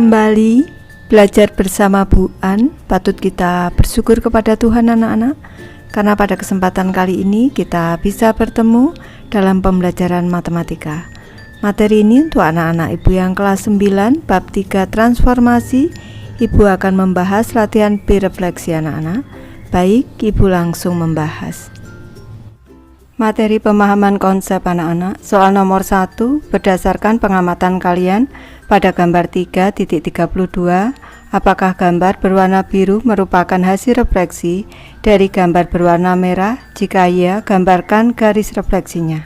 Kembali belajar bersama Bu An. Patut kita bersyukur kepada Tuhan anak-anak, karena pada kesempatan kali ini kita bisa bertemu dalam pembelajaran matematika. Materi ini untuk anak-anak ibu yang kelas 9 bab 3 transformasi. Ibu akan membahas latihan berefleksi anak-anak. Baik, ibu langsung membahas. Materi pemahaman konsep anak-anak. Soal nomor 1, berdasarkan pengamatan kalian pada gambar 3.32, apakah gambar berwarna biru merupakan hasil refleksi dari gambar berwarna merah? Jika iya, gambarkan garis refleksinya.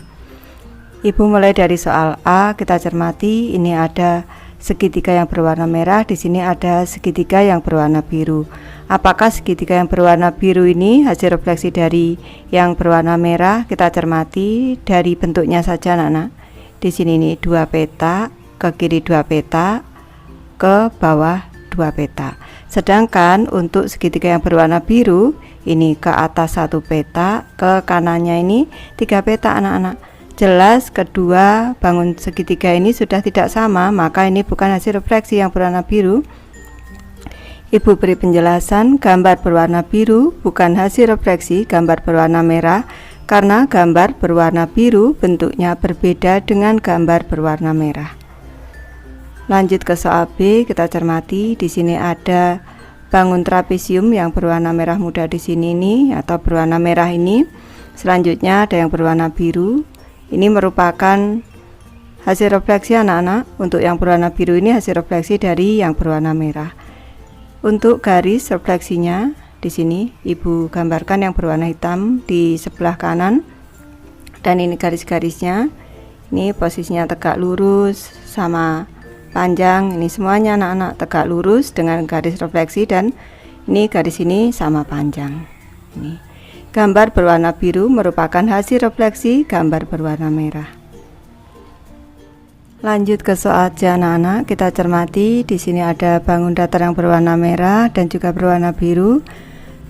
Ibu mulai dari soal A, kita cermati. Ini ada segitiga yang berwarna merah, di sini ada segitiga yang berwarna biru. Apakah segitiga yang berwarna biru ini hasil refleksi dari yang berwarna merah? Kita cermati dari bentuknya saja anak-anak. Di sini nih 2 petak, ke kiri 2 petak, ke bawah 2 petak. Sedangkan untuk segitiga yang berwarna biru, ini ke atas 1 petak, ke kanannya ini 3 petak anak-anak. Jelas kedua bangun segitiga ini sudah tidak sama, maka ini bukan hasil refleksi yang berwarna biru. Ibu beri penjelasan, gambar berwarna biru bukan hasil refleksi gambar berwarna merah, karena gambar berwarna biru bentuknya berbeda dengan gambar berwarna merah. Lanjut ke soal B, kita cermati. Di sini ada bangun trapesium yang berwarna merah muda di sini nih, atau berwarna merah ini. Selanjutnya ada yang berwarna biru. Ini merupakan hasil refleksi anak-anak. Untuk yang berwarna biru ini hasil refleksi dari yang berwarna merah. Untuk garis refleksinya di sini ibu gambarkan yang berwarna hitam di sebelah kanan, dan ini garis-garisnya. Ini posisinya tegak lurus sama panjang. Ini semuanya anak-anak tegak lurus dengan garis refleksi, dan ini garis ini sama panjang. Ini gambar berwarna biru merupakan hasil refleksi gambar berwarna merah. Lanjut ke soal C anak-anak, kita cermati. Di sini ada bangun datar yang berwarna merah dan juga berwarna biru.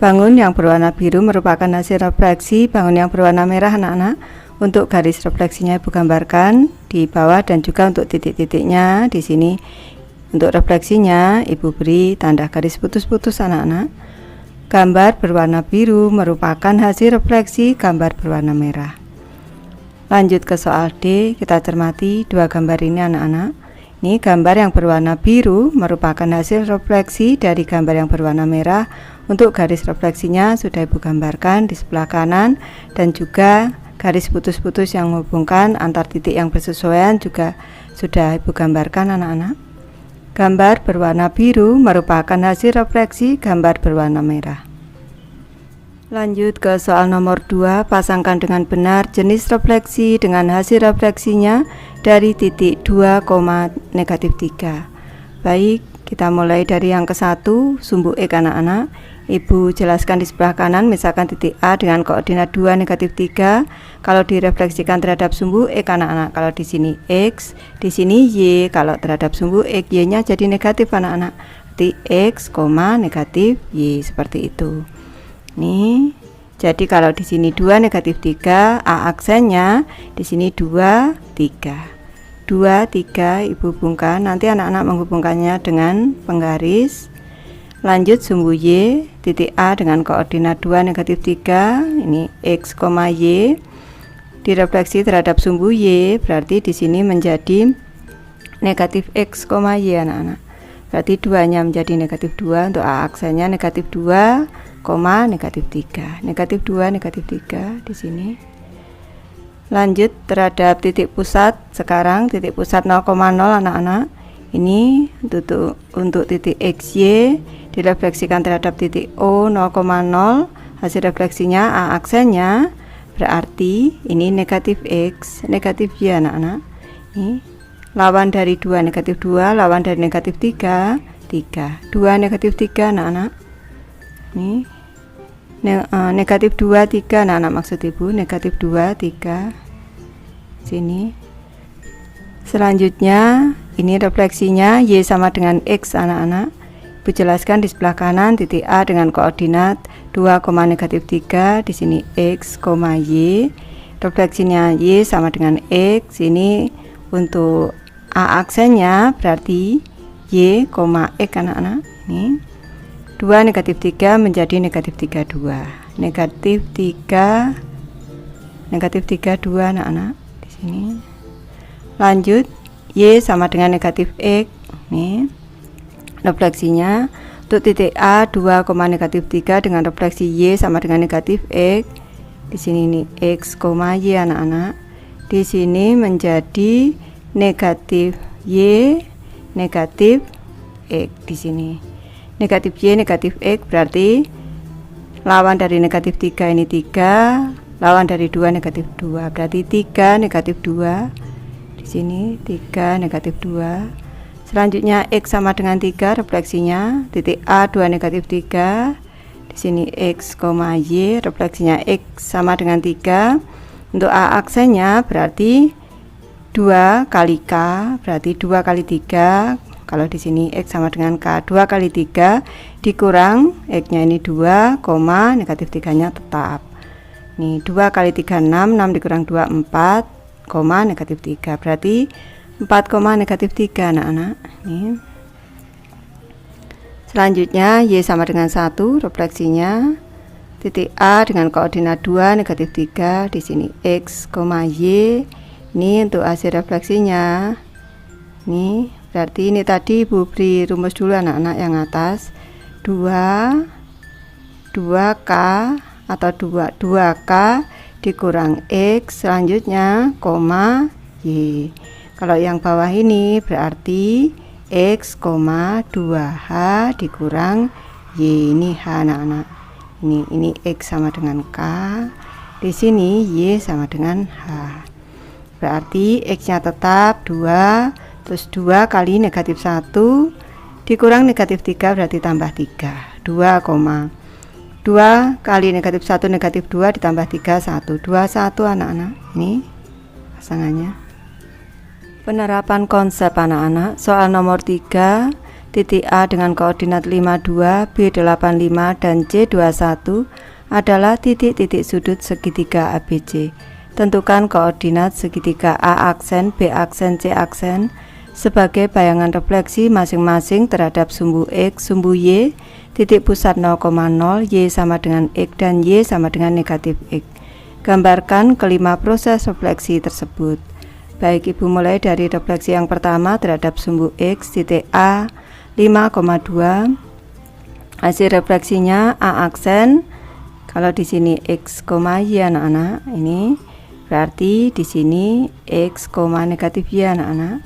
Bangun yang berwarna biru merupakan hasil refleksi bangun yang berwarna merah anak-anak. Untuk garis refleksinya ibu gambarkan di bawah dan juga untuk titik-titiknya di sini. Untuk refleksinya ibu beri tanda garis putus-putus anak-anak. Gambar berwarna biru merupakan hasil refleksi gambar berwarna merah. Lanjut ke soal D, kita cermati dua gambar ini anak-anak. Ini gambar yang berwarna biru merupakan hasil refleksi dari gambar yang berwarna merah. Untuk garis refleksinya sudah ibu gambarkan di sebelah kanan, dan juga garis putus-putus yang menghubungkan antar titik yang bersesuaian juga sudah ibu gambarkan anak-anak. Gambar berwarna biru merupakan hasil refleksi gambar berwarna merah. Lanjut ke soal nomor 2, pasangkan dengan benar jenis refleksi dengan hasil refleksinya dari titik 2, negatif 3. Baik, kita mulai dari yang ke-1, sumbu X anak-anak. Ibu jelaskan di sebelah kanan, misalkan titik A dengan koordinat 2, negatif 3. Kalau direfleksikan terhadap sumbu X anak-anak, kalau di sini X, di sini Y. Kalau terhadap sumbu X, Y-nya jadi negatif anak-anak. Berarti X, negatif Y, seperti itu. Nih, jadi kalau di sini 2, negatif 3, A aksennya di sini 2, 3. 2, 3 ibu hubungkan, nanti anak-anak menghubungkannya dengan penggaris. Lanjut sumbu Y, titik A dengan koordinat 2, negatif 3, ini X, Y. Direfleksi terhadap sumbu Y, berarti di sini menjadi negatif X, Y anak-anak. Berarti 2-nya menjadi negatif 2, untuk A aksennya negatif 2, negatif 3. Negatif 2, negatif 3 di sini. Lanjut terhadap titik pusat. Sekarang titik pusat 0,0 anak-anak. Ini untuk titik XY direfleksikan terhadap titik O 0,0. Hasil refleksinya A aksennya berarti ini negatif X, negatif Y anak-anak. Ini lawan dari 2, negatif 2, lawan dari negatif 3, 3. 2, negatif 3 anak-anak. Ini negatif 2, 3 anak-anak maksud ibu, negatif 2, 3 sini. Selanjutnya ini refleksinya Y sama dengan X anak-anak. Ibu jelaskan di sebelah kanan titik A dengan koordinat 2, negatif 3, di sini X, Y. Refleksinya Y sama dengan X. Ini untuk A aksennya berarti Y, X anak-anak. Ini 2 negatif 3 menjadi negatif 32. Negatif 3 2 anak-anak di sini. Lanjut, Y sama dengan negatif X. Nih, refleksinya untuk titik A 2, negatif 3 dengan refleksi Y sama dengan negatif X. Di sini nih X, Y anak-anak. Di sini menjadi negatif Y, negatif X. Di sini negatif Y, negatif X berarti lawan dari negatif 3 ini 3, lawan dari 2 negatif 2, berarti 3 negatif 2. Di sini 3 negatif 2. Selanjutnya X sama dengan 3, refleksinya titik A 2 negatif 3. Di sini X, Y, refleksinya X sama dengan 3. Untuk A aksennya berarti 2 kali K, berarti 2 kali 3. Kalau di sini X sama dengan K, 2 kali 3 dikurang X-nya ini 2, negatif 3-nya tetap. Nih 2 kali 3 6, 6 dikurang 2 4, negatif 3. Berarti 4, negatif 3 anak-anak. Nih. Selanjutnya Y sama dengan 1, refleksinya titik A dengan koordinat 2 negatif 3. Di sini X, Y. Ini untuk hasil refleksinya. Nih, berarti ini tadi Ibu beri rumus dulu anak-anak yang atas. 2K atau 2K dikurang X, selanjutnya Y. Kalau yang bawah ini berarti X, 2H dikurang Y. Ini H anak-anak. Ini X sama dengan K. Di sini Y sama dengan H. Berarti X-nya tetap 2, terus 2 kali negatif 1 dikurang negatif 3 berarti tambah 3. 2 kali negatif 1 negatif 2 ditambah 3 1. 21 anak-anak. Ini pasangannya. Penerapan konsep anak-anak. Soal nomor 3, titik A dengan koordinat 52, B 85 dan C 21 adalah titik-titik sudut segitiga ABC. Tentukan koordinat segitiga A aksen, B aksen, C aksen sebagai bayangan refleksi masing-masing terhadap sumbu X, sumbu Y, titik pusat 0,0, Y sama dengan X dan Y sama dengan negatif X. Gambarkan kelima proses refleksi tersebut. Baik, Ibu mulai dari refleksi yang pertama terhadap sumbu X, titik A 5,2. Hasil refleksinya A aksen. Kalau di sini X, Y anak-anak, ini berarti di sini X, negatif Y anak-anak.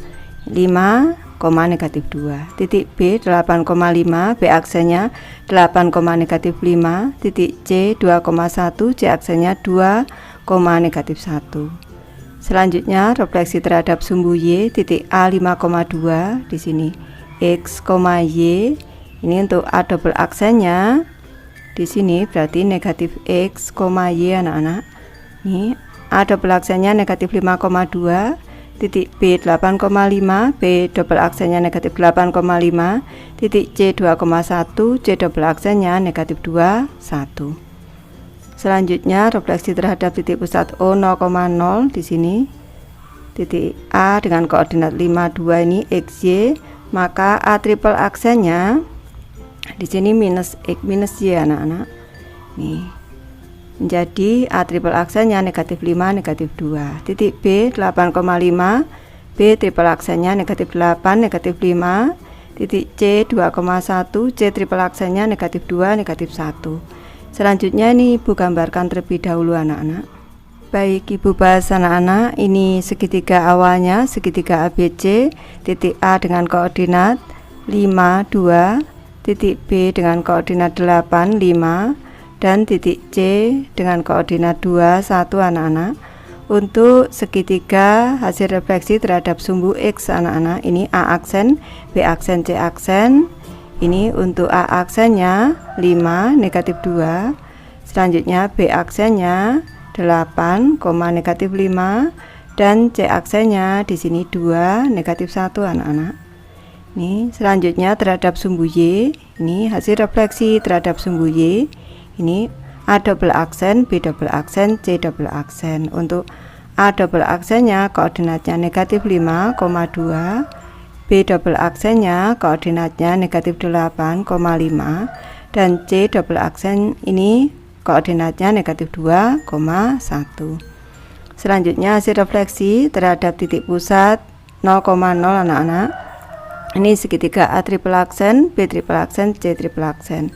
5, negatif 2. Titik B 8,5, B aksennya 8, negatif 5. Titik C 2,1, C aksennya 2, negatif 1. Selanjutnya refleksi terhadap sumbu Y, titik A 5,2. Di sini X, Y. Ini untuk A double aksennya. Di sini berarti negatif X, Y anak-anak. Ini A double aksennya negatif 5,2. Titik B 8,5, B double aksennya negatif 8,5. Titik C 2,1, C double aksennya negatif 2, 1. Selanjutnya refleksi terhadap titik pusat O 0,0 di sini. Titik A dengan koordinat 52 ini XY, maka A triple aksennya di sini minus X minus Y anak-anak. Nih. Menjadi A triple aksennya negatif 5, negatif 2. Titik B 8,5, B triple aksennya negatif 8, negatif 5. Titik C 2,1, C triple aksennya negatif 2, negatif 1. Selanjutnya ini Ibu gambarkan terlebih dahulu anak-anak. Baik, Ibu bahas anak-anak, ini segitiga awalnya segitiga ABC. Titik A dengan koordinat 5, 2. Titik B dengan koordinat 8, 5. Dan titik C dengan koordinat 2, 1 anak-anak. Untuk segitiga hasil refleksi terhadap sumbu X anak-anak, ini A aksen, B aksen, C aksen. Ini untuk A aksennya 5, negatif 2. Selanjutnya B aksennya 8, negatif 5. Dan C aksennya di sini 2, negatif 1 anak-anak. Ini selanjutnya terhadap sumbu Y, ini hasil refleksi terhadap sumbu Y. Ini A double aksen, B double aksen, C double aksen. Untuk A double aksennya koordinatnya negatif 5,2. B double aksennya koordinatnya negatif 8,5 dan C double aksen ini koordinatnya negatif 2,1. Selanjutnya hasil refleksi terhadap titik pusat 0,0 anak-anak. Ini segitiga A triple aksen, B triple aksen, C triple aksen.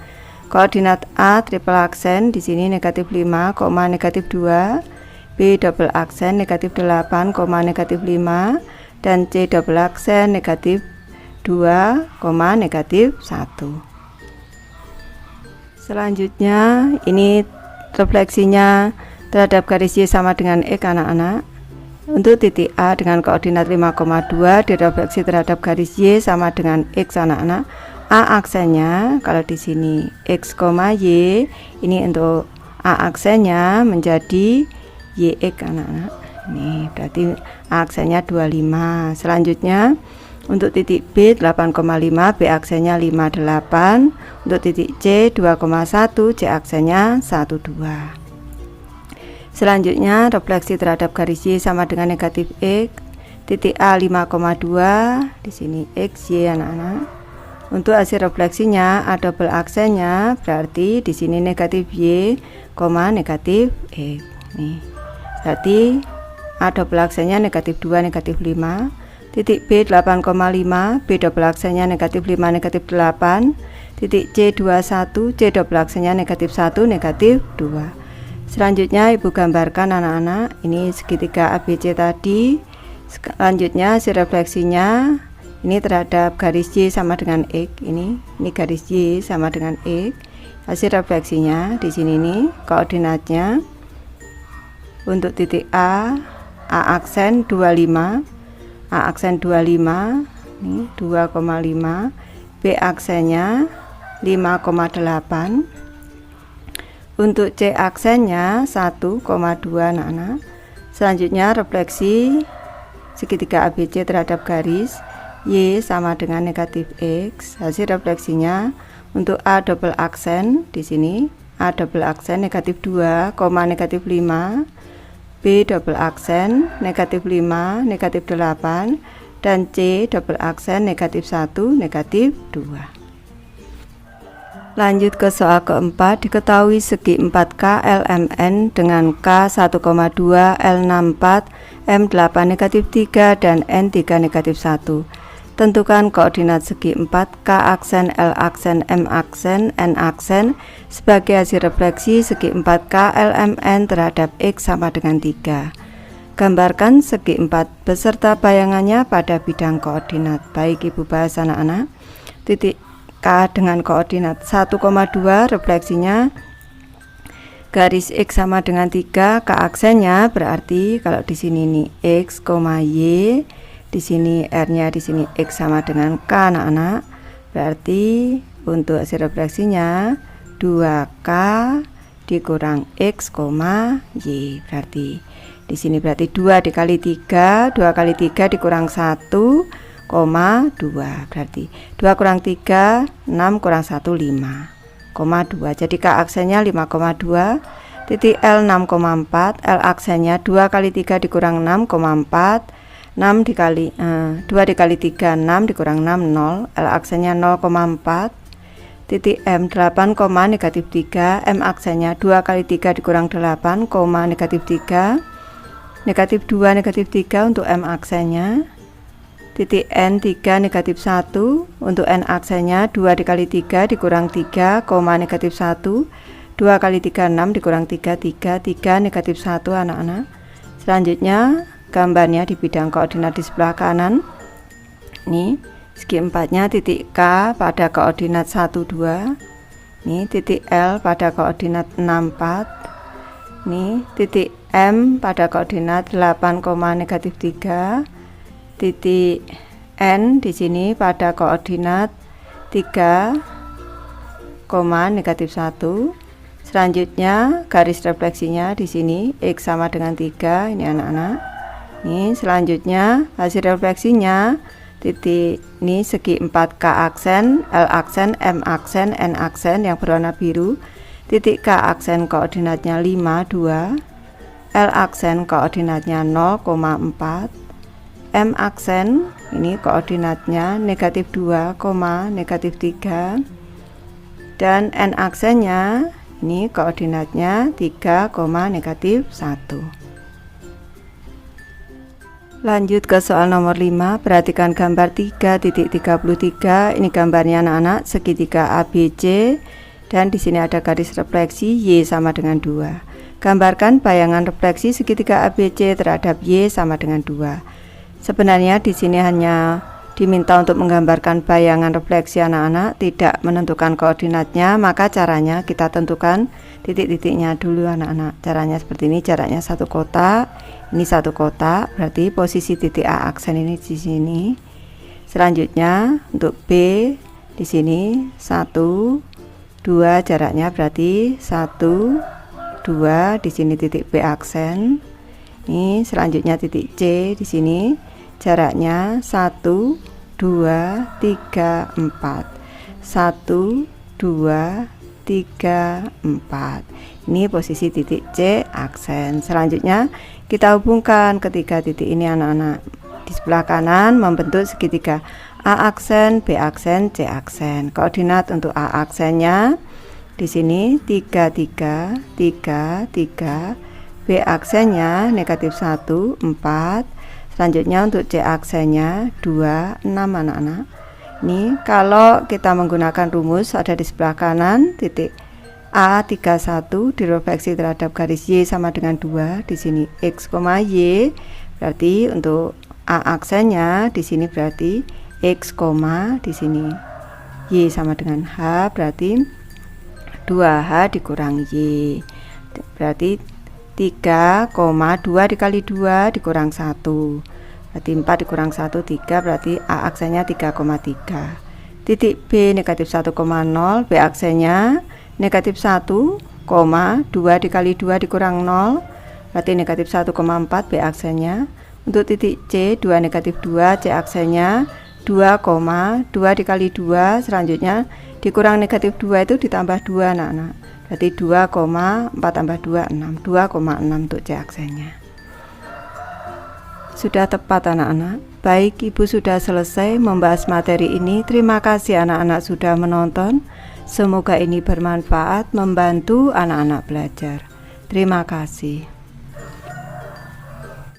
Koordinat A triple aksen di sini negatif 5, negatif 2, B double aksen negatif 8, negatif 5, dan C double aksen negatif 2, negatif 1. Selanjutnya ini refleksinya terhadap garis Y sama dengan X anak-anak. Untuk titik A dengan koordinat 5,2 direfleksi terhadap garis Y sama dengan X anak-anak. A aksennya kalau di sini X, Y, ini untuk A aksennya menjadi YX anak-anak. Ini berarti A aksennya 25. Selanjutnya untuk titik B 8,5, B aksennya 58. Untuk titik C 2,1, C aksennya 12. Selanjutnya refleksi terhadap garis Y sama dengan negatif X. Titik A 5,2, di sini X, Y anak-anak. Untuk hasil refleksinya A double aksennya berarti di sini negatif Y, negatif X. Nih. Berarti A double aksennya negatif 2, negatif 5. Titik B 8,5, B double aksennya negatif 5, negatif 8. Titik C 21, C double aksennya negatif 1, negatif 2. Selanjutnya Ibu gambarkan anak-anak, ini segitiga ABC tadi. Selanjutnya hasil refleksinya ini terhadap garis Y sama dengan X. Ini garis Y sama dengan X. Hasil refleksinya di sini nih koordinatnya. Untuk titik A aksen 25, A aksen 25, ini 2,5, B aksennya 5,8. Untuk C aksennya 1,2 anak-anak. Selanjutnya refleksi segitiga ABC terhadap garis Y sama dengan negatif X. Hasil refleksinya untuk A double aksen di sini A double aksen negatif 2, negatif 5, B double aksen negatif 5, negatif 8, dan C double aksen negatif 1, negatif 2. Lanjut ke soal keempat. Diketahui segi 4K LMN dengan K 1,2, L64, M8 negatif 3, dan N3 negatif 1. Tentukan koordinat segi 4, K aksen, L aksen, M aksen, N aksen sebagai hasil refleksi segi 4K LMN terhadap X sama dengan 3. Gambarkan segi 4 beserta bayangannya pada bidang koordinat. Baik Ibu bahas anak-anak. Titik K dengan koordinat 1,2 refleksinya garis X sama dengan 3, K aksennya berarti kalau di sini nih X, Y, di sini R-nya di sini X sama dengan K anak-anak. Berarti untuk hasil refleksinya 2K dikurang X, Y. Berarti di sini berarti 2 dikali 3, 2 kali 3 dikurang 1, 2, berarti 2 kurang 3, 6 kurang 1, 5,2. Jadi K aksennya 5,2. Titik L 6,4, L aksennya 2 kali 3 dikurang 6,4, 2 dikali 3, 6 dikurang 6, 0, L aksennya 0,4. Titik M 8, negatif 3, M aksennya 2 kali 3 dikurang 8, negatif 3, negatif 2, negatif 3 untuk M aksennya. Titik N 3, negatif 1, untuk N aksennya 2 dikali 3 dikurang 3, negatif 1, 2 kali 3, 6 dikurang 3, 3, negatif 1 anak-anak. Selanjutnya gambarnya di bidang koordinat di sebelah kanan. Ini segi 4-nya titik K pada koordinat 1, 2. Ini titik L pada koordinat 6, 4. Ini titik M pada koordinat 8, negatif 3. Titik N di sini pada koordinat 3, negatif 1. Selanjutnya garis refleksinya di sini X sama dengan 3, ini anak-anak. Ini selanjutnya hasil refleksinya titik ini segi 4K aksen, L aksen, M aksen, N aksen yang berwarna biru. Titik K aksen koordinatnya 5, 2. L aksen koordinatnya 0,4. M aksen ini koordinatnya negatif 2, negatif 3, dan N aksennya ini koordinatnya 3, negatif 1. Lanjut ke soal nomor 5, perhatikan gambar 3.33. Ini gambarnya anak-anak segitiga ABC dan di sini ada garis refleksi Y sama dengan 2. Gambarkan bayangan refleksi segitiga ABC terhadap Y sama dengan 2. Sebenarnya di sini hanya diminta untuk menggambarkan bayangan refleksi anak-anak, tidak menentukan koordinatnya, maka caranya kita tentukan titik-titiknya dulu anak-anak. Caranya seperti ini, jaraknya 1 kotak, ini 1 kotak, berarti posisi titik A aksen ini di sini. Selanjutnya untuk B di sini 1, 2, jaraknya berarti 1, 2, di sini titik B aksen. Ini selanjutnya titik C di sini. Jaraknya 1, 2, 3, 4. 1, 2, 3, 4. Ini posisi titik C aksen. Selanjutnya kita hubungkan ketiga titik ini anak-anak. Di sebelah kanan membentuk segitiga A aksen, B aksen, C aksen. Koordinat untuk A aksennya di sini 3, 3, 3, 3. B aksennya negatif 1, 4. Selanjutnya untuk C aksennya 2, 6 anak-anak. Ini kalau kita menggunakan rumus ada di sebelah kanan titik A31 direfleksi terhadap garis Y sama dengan 2. Di sini X, Y, berarti untuk A aksennya di sini berarti X, di sini Y sama dengan H, berarti 2H dikurang Y, berarti 3, 2 dikali 2 dikurang 1, berarti 4 dikurang 1, 3, berarti A aksennya 3,3. Titik B negatif 1,0, B aksennya negatif 1, 2 dikali 2 dikurang 0, berarti negatif 1,4, B aksennya. Untuk titik C 2, negatif 2, C aksennya 2, 2 dikali 2, selanjutnya dikurang negatif 2 itu ditambah 2 anak-anak, berarti 2, 4 tambah 2, 6, 2,6 untuk C aksennya. Sudah tepat anak-anak. Baik, Ibu sudah selesai membahas materi ini. Terima kasih anak-anak sudah menonton. Semoga ini bermanfaat, membantu anak-anak belajar. Terima kasih.